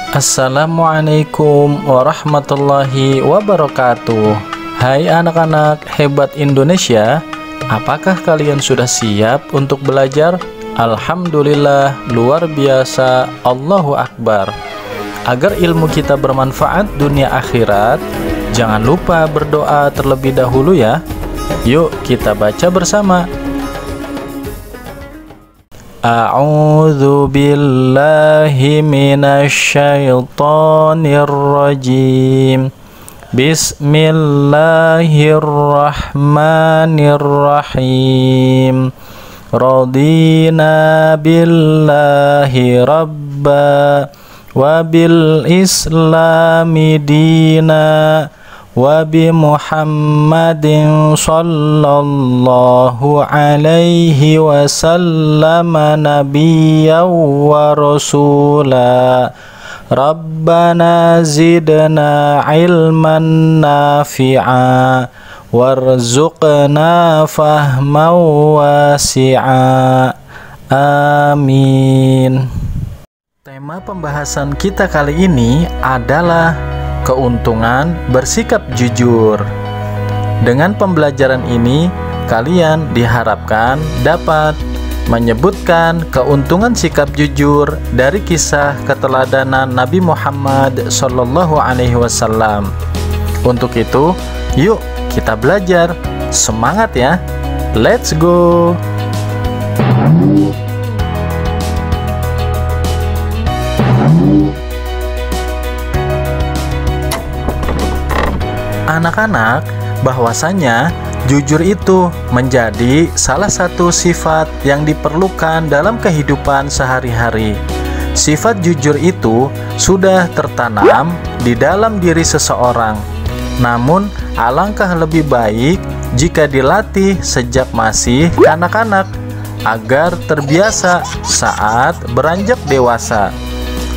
Assalamualaikum warahmatullahi wabarakatuh. Hai anak-anak hebat Indonesia, apakah kalian sudah siap untuk belajar? Alhamdulillah, luar biasa, Allahu Akbar. Agar ilmu kita bermanfaat dunia akhirat, jangan lupa berdoa terlebih dahulu ya. Yuk kita baca bersama. A'udzu billahi minasy syaithanir rajim. Bismillahirrahmanirrahim. Radina billahi rabba wa bil islami dina wa bi Muhammadin sallallahu alaihi wasallam nabiyyan wa rasula. Rabbana zidna ilman nafi'a warzuqna fahman wasi'a. Amin. Tema pembahasan kita kali ini adalah keuntungan bersikap jujur. Dengan pembelajaran ini, kalian diharapkan dapat menyebutkan keuntungan sikap jujur dari kisah keteladanan Nabi Muhammad SAW. Untuk itu, yuk kita belajar. Semangat ya. Let's go. Anak-anak, bahwasanya jujur itu menjadi salah satu sifat yang diperlukan dalam kehidupan sehari-hari. Sifat jujur itu sudah tertanam di dalam diri seseorang. Namun, alangkah lebih baik jika dilatih sejak masih kanak-kanak agar terbiasa saat beranjak dewasa.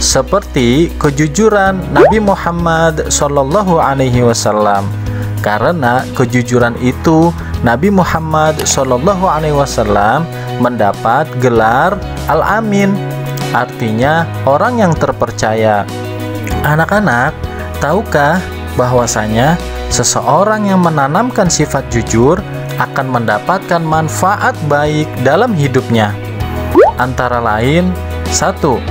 Seperti kejujuran Nabi Muhammad SAW. Karena kejujuran itu Nabi Muhammad SAW mendapat gelar Al-Amin, artinya orang yang terpercaya. Anak-anak, tahukah bahwasanya seseorang yang menanamkan sifat jujur akan mendapatkan manfaat baik dalam hidupnya? Antara lain, 1.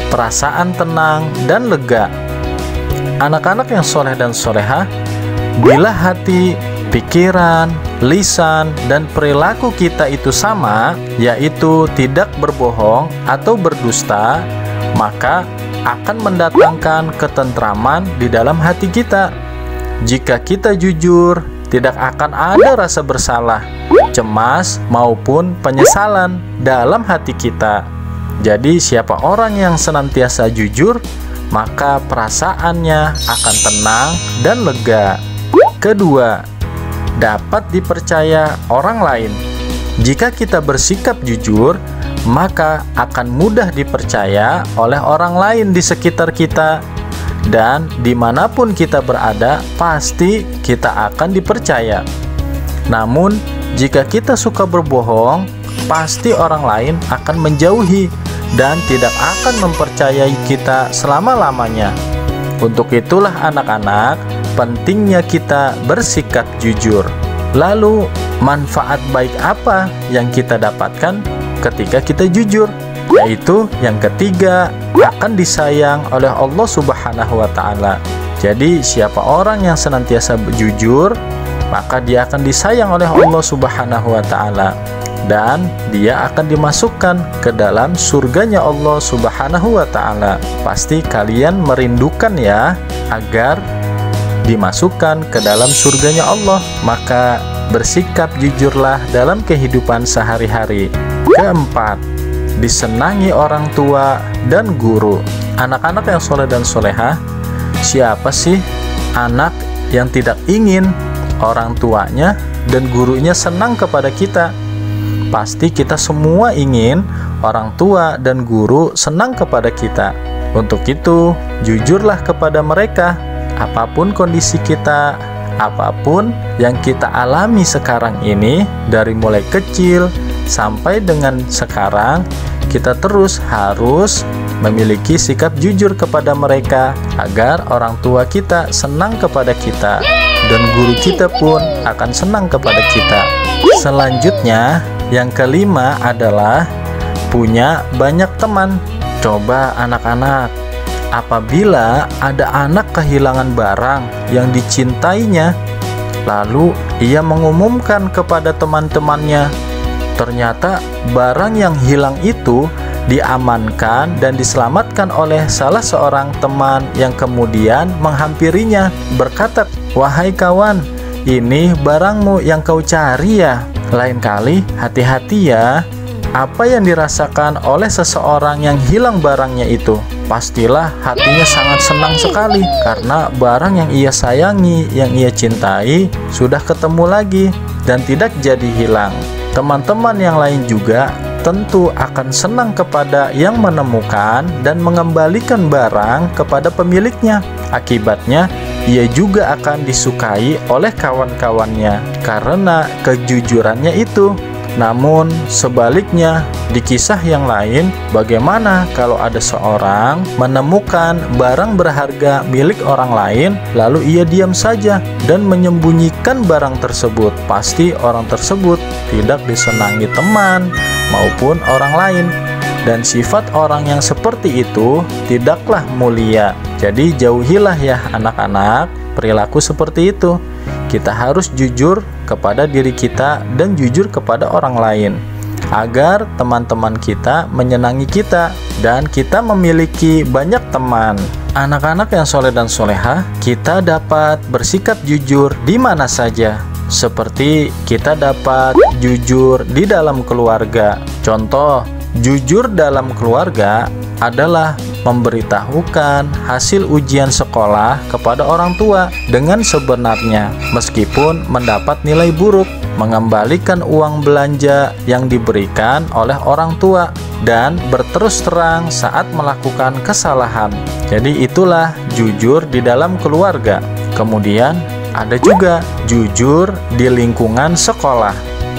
Perasaan tenang dan lega. Anak-anak yang soleh dan solehah, bila hati, pikiran, lisan, dan perilaku kita itu sama, yaitu tidak berbohong atau berdusta, maka akan mendatangkan ketentraman di dalam hati kita. Jika kita jujur, tidak akan ada rasa bersalah, cemas, maupun penyesalan dalam hati kita. Jadi siapa orang yang senantiasa jujur, maka perasaannya akan tenang dan lega. Kedua, dapat dipercaya orang lain. Jika kita bersikap jujur, maka akan mudah dipercaya oleh orang lain di sekitar kita. Dan dimanapun kita berada, pasti kita akan dipercaya. Namun, jika kita suka berbohong, pasti orang lain akan menjauhi dan tidak akan mempercayai kita selama-lamanya. Untuk itulah anak-anak, pentingnya kita bersikap jujur. Lalu, manfaat baik apa yang kita dapatkan ketika kita jujur? Yaitu yang ketiga, akan disayang oleh Allah Subhanahu wa Ta'ala. Jadi, siapa orang yang senantiasa jujur, maka dia akan disayang oleh Allah Subhanahu wa Ta'ala, dan dia akan dimasukkan ke dalam surganya Allah Subhanahu wa Ta'ala. Pasti kalian merindukan ya agar dimasukkan ke dalam surganya Allah. Maka bersikap jujurlah dalam kehidupan sehari-hari. Keempat, disenangi orang tua dan guru. Anak-anak yang soleh dan solehah, siapa sih anak yang tidak ingin orang tuanya dan gurunya senang kepada kita? Pasti kita semua ingin orang tua dan guru senang kepada kita. Untuk itu, jujurlah kepada mereka. Apapun kondisi kita, apapun yang kita alami sekarang ini, dari mulai kecil sampai dengan sekarang, kita terus harus memiliki sikap jujur kepada mereka agar orang tua kita senang kepada kita dan guru kita pun akan senang kepada kita. Selanjutnya, yang kelima adalah punya banyak teman. Coba anak-anak, apabila ada anak kehilangan barang yang dicintainya, lalu ia mengumumkan kepada teman-temannya, ternyata barang yang hilang itu diamankan dan diselamatkan oleh salah seorang teman yang kemudian menghampirinya berkata, "Wahai kawan, ini barangmu yang kau cari ya? Lain kali hati-hati ya." Apa yang dirasakan oleh seseorang yang hilang barangnya itu? Pastilah hatinya sangat senang sekali karena barang yang ia sayangi, yang ia cintai sudah ketemu lagi dan tidak jadi hilang. Teman-teman yang lain juga tentu akan senang kepada yang menemukan dan mengembalikan barang kepada pemiliknya. Akibatnya, ia juga akan disukai oleh kawan-kawannya karena kejujurannya itu. Namun sebaliknya, di kisah yang lain, bagaimana kalau ada seorang menemukan barang berharga milik orang lain, lalu ia diam saja dan menyembunyikan barang tersebut? Pasti orang tersebut tidak disenangi teman maupun orang lain. Dan sifat orang yang seperti itu tidaklah mulia. Jadi jauhilah ya anak-anak perilaku seperti itu. Kita harus jujur kepada diri kita dan jujur kepada orang lain agar teman-teman kita menyenangi kita dan kita memiliki banyak teman. Anak-anak yang soleh dan solehah, kita dapat bersikap jujur di mana saja. Seperti kita dapat jujur di dalam keluarga. Contoh, jujur dalam keluarga adalah memberitahukan hasil ujian sekolah kepada orang tua dengan sebenarnya, meskipun mendapat nilai buruk, mengembalikan uang belanja yang diberikan oleh orang tua, dan berterus terang saat melakukan kesalahan. Jadi itulah jujur di dalam keluarga. Kemudian ada juga jujur di lingkungan sekolah.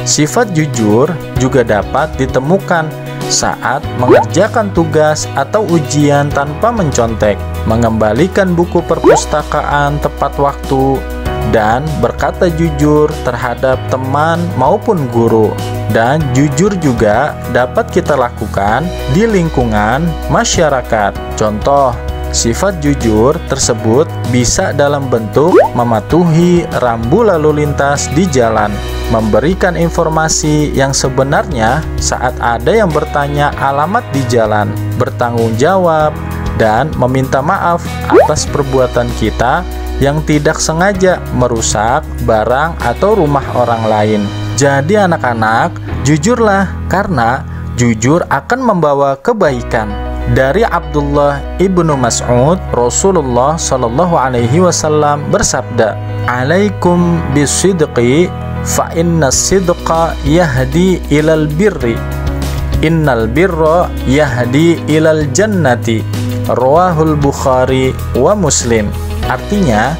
Sifat jujur juga dapat ditemukan saat mengerjakan tugas atau ujian tanpa mencontek, mengembalikan buku perpustakaan tepat waktu, dan berkata jujur terhadap teman maupun guru. Dan jujur juga dapat kita lakukan di lingkungan masyarakat. Contoh, sifat jujur tersebut bisa dalam bentuk mematuhi rambu lalu lintas di jalan, memberikan informasi yang sebenarnya saat ada yang bertanya alamat di jalan, bertanggung jawab, dan meminta maaf atas perbuatan kita yang tidak sengaja merusak barang atau rumah orang lain. Jadi anak-anak, jujurlah karena jujur akan membawa kebaikan. Dari Abdullah ibnu Mas'ud, Rasulullah Shallallahu Alaihi Wasallam bersabda, "Alaikum bisidqi, fa inna sidqa yahdi ilal birri, innal birra yahdi ilal jannati." Rawahul Bukhari wa Muslim. Artinya,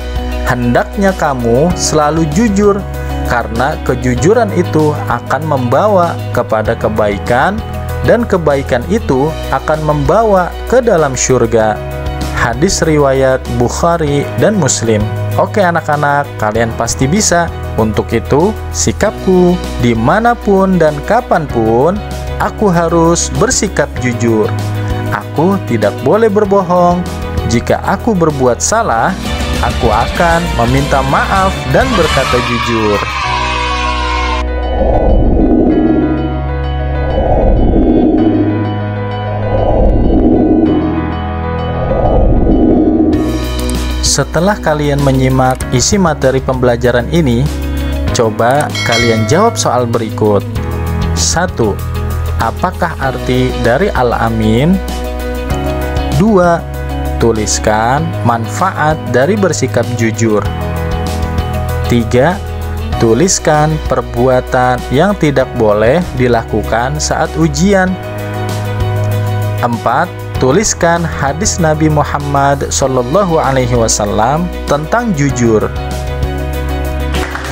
hendaknya kamu selalu jujur karena kejujuran itu akan membawa kepada kebaikan, dan kebaikan itu akan membawa ke dalam surga. Hadis riwayat Bukhari dan Muslim. Oke anak-anak, kalian pasti bisa. Untuk itu, sikapku dimanapun dan kapanpun, aku harus bersikap jujur. Aku tidak boleh berbohong. Jika aku berbuat salah, aku akan meminta maaf dan berkata jujur. Setelah kalian menyimak isi materi pembelajaran ini, coba kalian jawab soal berikut. 1. Apakah arti dari Al-Amin? 2. Tuliskan manfaat dari bersikap jujur. 3. Tuliskan perbuatan yang tidak boleh dilakukan saat ujian. 4. Tuliskan hadis Nabi Muhammad Sallallahu Alaihi Wasallam tentang jujur.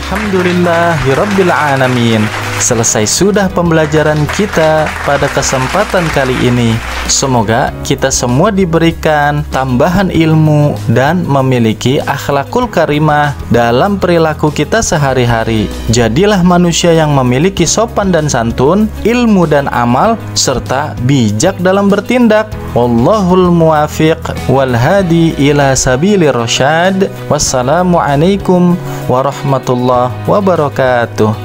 Alhamdulillahirabbil alamin. selesai sudah pembelajaran kita pada kesempatan kali ini. Semoga kita semua diberikan tambahan ilmu dan memiliki akhlakul karimah dalam perilaku kita sehari-hari. Jadilah manusia yang memiliki sopan dan santun, ilmu dan amal, serta bijak dalam bertindak. Wallahul muwafiq wal hadi ila sabilir rasyad. Wassalamualaikum warahmatullahi wabarakatuh.